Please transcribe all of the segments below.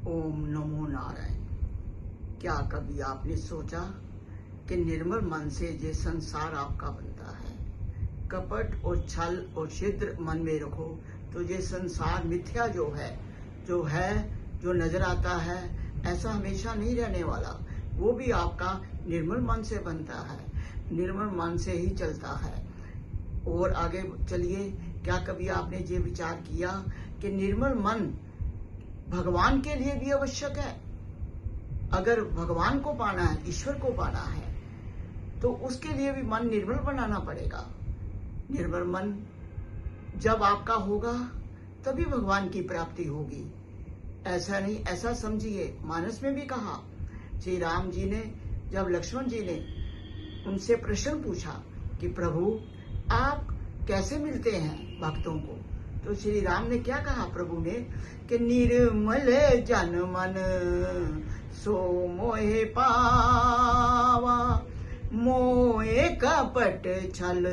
ओम नमो नारायण। क्या कभी आपने सोचा कि निर्मल मन से ये संसार आपका बनता है? कपट और छल और छिद्र मन में रखो तो ये संसार मिथ्या जो नजर आता है, ऐसा हमेशा नहीं रहने वाला। वो भी आपका निर्मल मन से बनता है, निर्मल मन से ही चलता है। और आगे चलिए, क्या कभी आपने ये विचार किया कि निर्मल मन भगवान के लिए भी आवश्यक है? अगर भगवान को पाना है, ईश्वर को पाना है, तो उसके लिए भी मन निर्मल बनाना पड़ेगा। निर्मल मन जब आपका होगा तभी भगवान की प्राप्ति होगी। ऐसा नहीं, ऐसा समझिए। मानस में भी कहा, श्री राम जी ने, जब लक्ष्मण जी ने उनसे प्रश्न पूछा कि प्रभु आप कैसे मिलते हैं भक्तों को, तो श्री राम ने क्या कहा प्रभु ने कि निर्मल जन मन सो मोहे पावा, मोहे कपट छल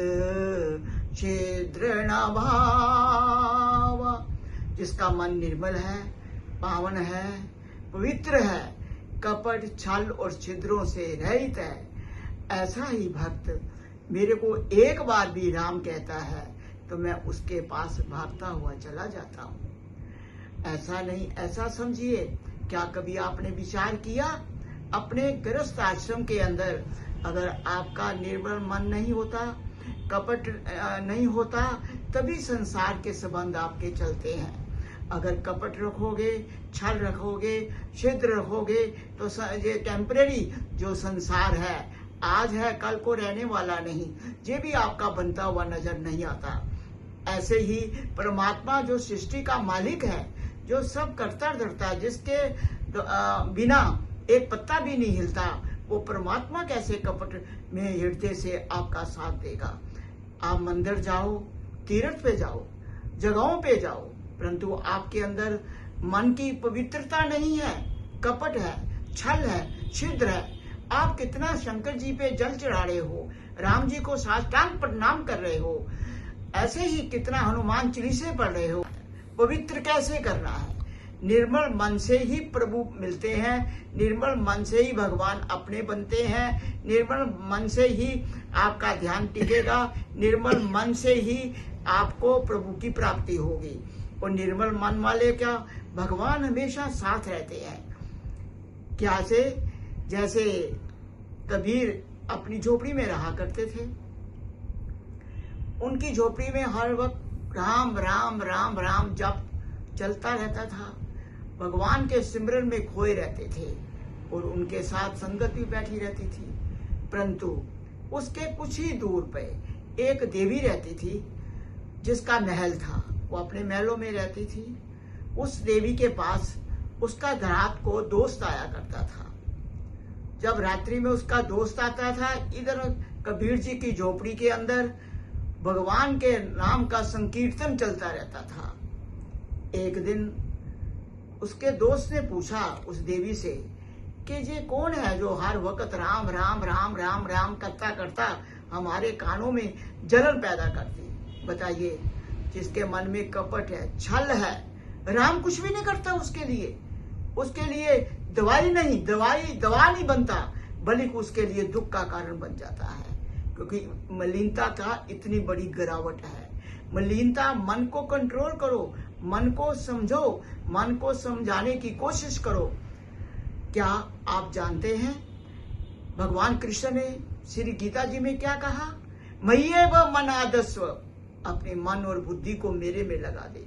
छिद्र न भावा। जिसका मन निर्मल है, पावन है, पवित्र है, कपट छल और छिद्रों से रहित है, ऐसा ही भक्त मेरे को एक बार भी राम कहता है तो मैं उसके पास भागता हुआ चला जाता हूँ। ऐसा नहीं, ऐसा समझिए। क्या कभी आपने विचार किया, अपने गृहस्थ आश्रम के अंदर अगर आपका निर्मल मन नहीं होता, कपट नहीं होता, तभी संसार के संबंध आपके चलते हैं। अगर कपट रखोगे, छल रखोगे, छिद्र रखोगे, तो ये टेम्परेरी जो संसार है, आज है कल को रहने वाला नहीं, ये भी आपका बनता हुआ नजर नहीं आता। ऐसे ही परमात्मा जो सृष्टि का मालिक है, जो सब करता धरता है, जिसके बिना एक पत्ता भी नहीं हिलता, वो परमात्मा कैसे कपट में हृदय से आपका साथ देगा? आप मंदिर जाओ, तीर्थ पे जाओ, जगहों पे जाओ, परंतु आपके अंदर मन की पवित्रता नहीं है, कपट है, छल है, छिद्र है। आप कितना शंकर जी पे जल चढ़ा रहे हो, राम जी को साष्टांग प्रणाम कर रहे हो, ऐसे ही कितना हनुमान चालीसे पढ़ रहे हो। पवित्र कैसे करना है? निर्मल मन से ही प्रभु मिलते हैं, निर्मल मन से ही भगवान अपने बनते हैं, निर्मल मन से ही आपका ध्यान टिकेगा, निर्मल मन से ही आपको प्रभु की प्राप्ति होगी। और निर्मल मन वाले क्या, भगवान हमेशा साथ रहते हैं। क्या से? जैसे कबीर अपनी झोपड़ी में रहा करते थे, उनकी झोपड़ी में हर वक्त राम राम राम राम जप चलता रहता था, भगवान के सिमरन में खोए रहते थे और उनके साथ संगत भी बैठी रहती थी। परंतु उसके कुछ ही दूर पे एक देवी रहती थी जिसका महल था, वो अपने महलों में रहती थी। उस देवी के पास उसका रात को दोस्त आया करता था। जब रात्रि में उसका दोस्त आता था, इधर कबीर जी की झोपड़ी के अंदर भगवान के नाम का संकीर्तन चलता रहता था। एक दिन उसके दोस्त ने पूछा उस देवी से कि ये कौन है जो हर वक्त राम राम राम राम राम करता करता हमारे कानों में जलन पैदा करती? बताइए, जिसके मन में कपट है, छल है, राम कुछ भी नहीं करता उसके लिए दवाई दवा नहीं बनता, बल्कि उसके लिए दुख का कारण बन जाता है। क्योंकि मलिनता का इतनी बड़ी गिरावट है। मलिनता, मन को कंट्रोल करो, मन को समझो, मन को समझाने की कोशिश करो। क्या आप जानते हैं भगवान कृष्ण ने श्री गीता जी में क्या कहा? मय्येव मनाधस्व, अपने मन और बुद्धि को मेरे में लगा दे।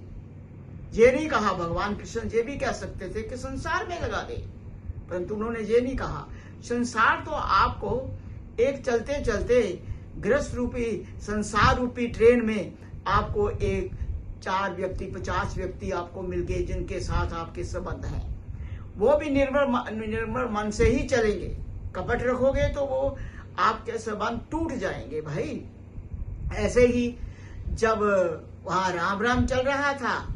ये नहीं कहा भगवान कृष्ण, ये भी कह सकते थे कि संसार में लगा दे, परंतु उन्होंने ये नहीं कहा। संसार तो आपको एक चलते चलते गृहस्थ रूपी संसार रूपी ट्रेन में आपको एक 4 व्यक्ति 50 व्यक्ति आपको मिल गए जिनके साथ आपके संबंध हैं। वो भी निर्मल मन से ही चलेंगे। कपट रखोगे तो वो आपके संबंध टूट जाएंगे भाई। ऐसे ही जब वहां राम राम चल रहा था,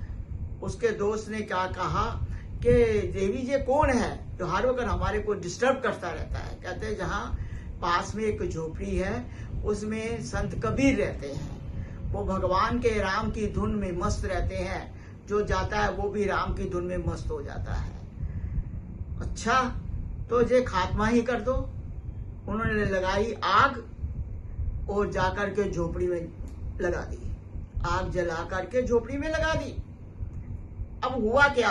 उसके दोस्त ने क्या कहा कि देवी ये कौन है जो हर वक्त हमारे को डिस्टर्ब करता रहता है? कहते जहाँ पास में एक झोपड़ी है, उसमें संत कबीर रहते हैं, वो भगवान के राम की धुन में मस्त रहते हैं। जो जाता है वो भी राम की धुन में मस्त हो जाता है। अच्छा तो ये खात्मा ही कर दो। उन्होंने लगाई आग और जाकर के झोपड़ी में लगा दी, आग जला करके झोपड़ी में लगा दी। अब हुआ क्या,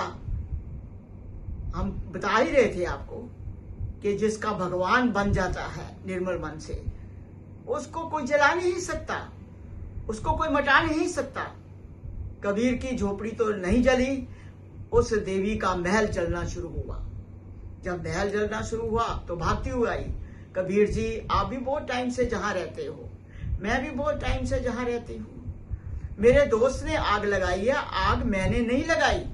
हम बता ही रहे थे आपको कि जिसका भगवान बन जाता है निर्मल मन से, उसको कोई जला नहीं सकता, उसको कोई मिटा नहीं सकता। कबीर की झोपड़ी तो नहीं जली, उस देवी का महल जलना शुरू हुआ। जब महल जलना शुरू हुआ तो भागती हुई आई, कबीर जी आप भी बहुत टाइम से जहां रहते हो, मैं भी बहुत टाइम से जहां रहती हूँ, मेरे दोस्त ने आग लगाई है, आग मैंने नहीं लगाई।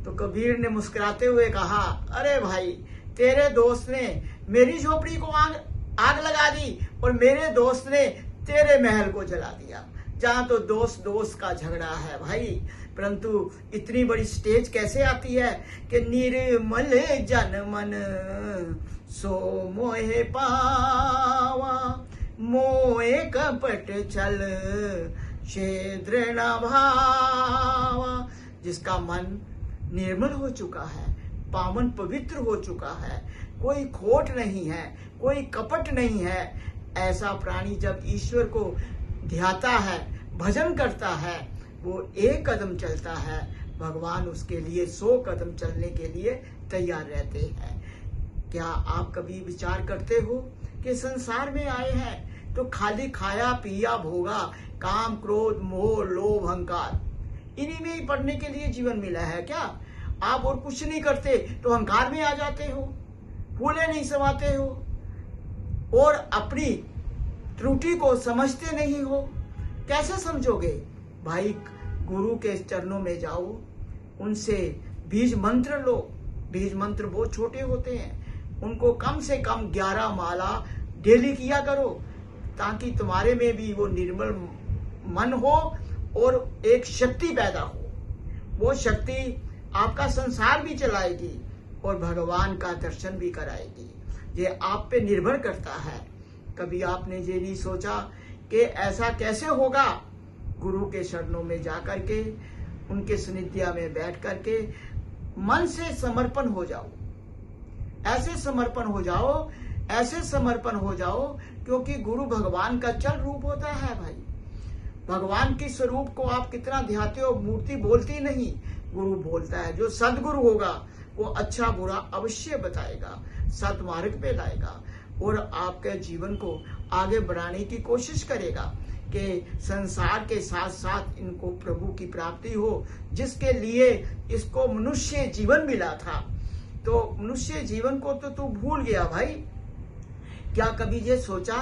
तो कबीर ने मुस्कुराते हुए कहा, अरे भाई तेरे दोस्त ने मेरी झोपड़ी को आग लगा दी और मेरे दोस्त ने तेरे महल को जला दिया। जहां तो दोस्त दोस्त का झगड़ा है भाई, परंतु इतनी बड़ी स्टेज कैसे आती है कि निर्मल जन मन सो मोहे पावा, मोहे कपट छल क्षेत्र न भावा। जिसका मन निर्मल हो चुका है, पावन पवित्र हो चुका है, कोई खोट नहीं है, कोई कपट नहीं है, ऐसा प्राणी जब ईश्वर को ध्याता है, भजन करता है, वो एक कदम चलता है, भगवान उसके लिए 100 कदम चलने के लिए तैयार रहते हैं। क्या आप कभी विचार करते हो कि संसार में आए हैं तो खाली खाया पिया भोगा, काम क्रोध मोह लोभ अहंकार, इन्हीं में ही पढ़ने के लिए जीवन मिला है क्या? आप और कुछ नहीं करते तो अहंकार में आ जाते हो, फूले नहीं समाते हो और अपनी त्रुटि को समझते नहीं हो। कैसे समझोगे भाई? गुरु के चरणों में जाओ, उनसे बीज मंत्र लो। बीज मंत्र बहुत छोटे होते हैं, उनको कम से कम 11 माला डेली किया करो, ताकि तुम्हारे में भी वो निर्मल मन हो और एक शक्ति पैदा हो। वो शक्ति आपका संसार भी चलाएगी और भगवान का दर्शन भी कराएगी। ये आप पे निर्भर करता है। कभी आपने ये नहीं सोचा कि ऐसा कैसे होगा? गुरु के शरणों में जाकर के, उनके सानिध्य में बैठ करके मन से समर्पण हो जाओ। ऐसे समर्पण हो जाओ, ऐसे समर्पण हो जाओ, क्योंकि गुरु भगवान का चल रूप होता है भाई। भगवान के स्वरूप को आप कितना ध्याते हो, मूर्ति बोलती नहीं, गुरु बोलता है। जो सदगुरु होगा वो अच्छा बुरा अवश्य बताएगा, सतमार्ग पे लाएगा और आपके जीवन को आगे बढ़ाने की कोशिश करेगा कि संसार के साथ साथ इनको प्रभु की प्राप्ति हो, जिसके लिए इसको मनुष्य जीवन मिला था। तो मनुष्य जीवन को तो तू भूल गया भाई। क्या कभी ये सोचा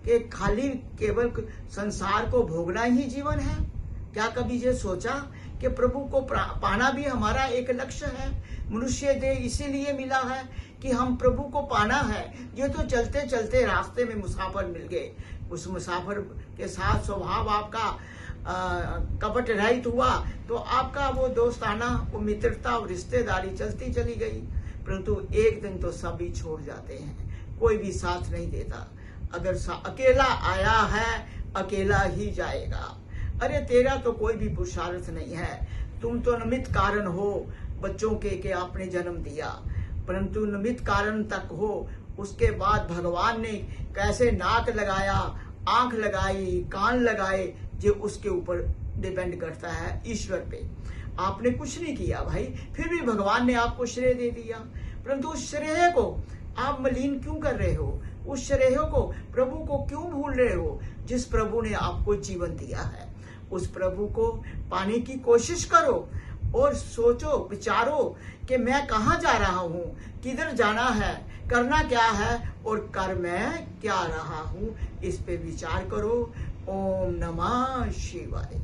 कि खाली केवल संसार को भोगना ही जीवन है? क्या कभी ये सोचा कि प्रभु को पाना भी हमारा एक लक्ष्य है? मनुष्य देह इसीलिए मिला है कि हम प्रभु को पाना है। ये तो चलते चलते रास्ते में मुसाफिर मिल गए, उस मुसाफिर के साथ स्वभाव आपका कपट रहित हुआ, तो आपका वो दोस्ताना, वो मित्रता और रिश्तेदारी चलती चली गई। परंतु एक दिन तो सभी छोड़ जाते हैं, कोई भी साथ नहीं देता। अगर अकेला आया है अकेला ही जाएगा। अरे तेरा तो कोई भी पुरुषार्थ नहीं है, तुम तो निमित्त कारण हो बच्चों के आपने जन्म दिया, परंतु निमित्त कारण तक हो। उसके बाद भगवान ने कैसे नाक लगाया, आंख लगाई, कान लगाए, जो उसके ऊपर डिपेंड करता है, ईश्वर पे। आपने कुछ नहीं किया भाई, फिर भी भगवान ने आपको श्रेय दे दिया। परंतु उस श्रेय को आप मलिन क्यों कर रहे हो? उस श्रेय को, प्रभु को क्यों भूल रहे हो? जिस प्रभु ने आपको जीवन दिया है, उस प्रभु को पाने की कोशिश करो और सोचो, विचारो कि मैं कहाँ जा रहा हूँ, किधर जाना है, करना क्या है और कर मैं क्या रहा हूँ। इस पे विचार करो। ओम नमः शिवाय।